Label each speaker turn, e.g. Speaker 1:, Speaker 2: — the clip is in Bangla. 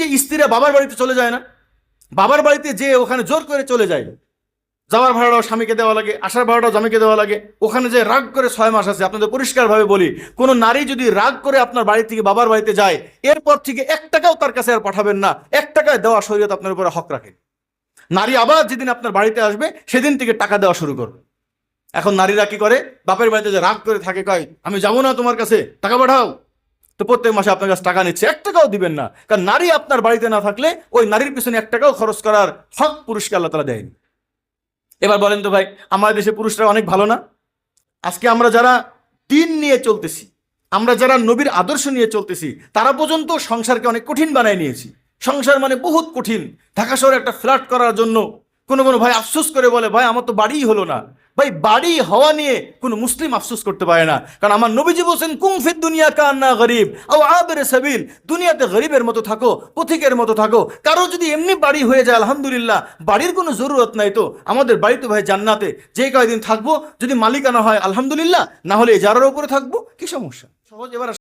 Speaker 1: যে স্ত্রীরা বাবার বাড়িতে চলে যায় না, বাবার বাড়িতে যে ওখানে জোর করে চলে যায়, যাওয়ার ভাড়াটাও স্বামীকে দেওয়া লাগে, আসার ভাড়াটাও স্বামীকে দেওয়া লাগে, ওখানে যে রাগ করে 6 মাস আছে। আপনাদের পরিষ্কারভাবে বলি, কোনো নারী যদি রাগ করে আপনার বাড়ি থেকে বাবার বাড়িতে যায়, এরপর থেকে 1 টাকাও তার কাছে আর পাঠাবেন না। 1 টাকায় দেওয়া শরীয়ত আপনার উপরে হক রাখে। নারী আবার যেদিন আপনার বাড়িতে আসবে সেদিন থেকে টাকা দেওয়া শুরু করবে। এখন নারীরা কি করে, বাপের বাড়িতে যে রাগ করে থাকে, কয় আমি যাবো না তোমার কাছে, টাকা পাঠাও। তো প্রত্যেক মাসে আপনার কাছে টাকা নিচ্ছে, 1 টাকাও দিবেন না। কারণ নারী আপনার বাড়িতে না থাকলে ওই নারীর পিছনে 1 টাকাও খরচ করার হক পুরুষকে আল্লাহ তাআলা দেয়নি। এবার বলেন তো ভাই, আমাদের দেশে পুরুষরা অনেক ভালো না? আজকে আমরা যারা দিন নিয়ে চলতেছি, আমরা যারা নবীর আদর্শ নিয়ে চলতেছি, তারা পর্যন্ত সংসারকে অনেক কঠিন বানায় নিয়েছি। সংসার মানে বহুত কঠিন। ঢাকা শহরে একটা ফ্ল্যাট করার জন্য কোনো ভাই আফসোস করে বলে, ভাই আমার তো বাড়িই হলো না। ভাই বাড়ি হওয়া নিয়ে কোনো মুসলিম আফসোস করতে পারে না, কারণ আমার নবীজি বলছেন কুম ফিদ দুনিয়া কান্না গরিব আও আবির সাবিল, দুনিয়াতে গরিবের মতো থাকো, পথিকের মতো থাকো। কারো যদি এমনি বাড়ি হয়ে যায় আলহামদুলিল্লাহ, বাড়ির কোনো জরুরত নাই। তো আমাদের বাড়ি তো ভাই জান্নাতে, যে কয়দিন থাকবো যদি মালিকানা হয় আলহামদুলিল্লাহ, না হলে ইজারার উপরে থাকবো, কি সমস্যা? সহজ। এবার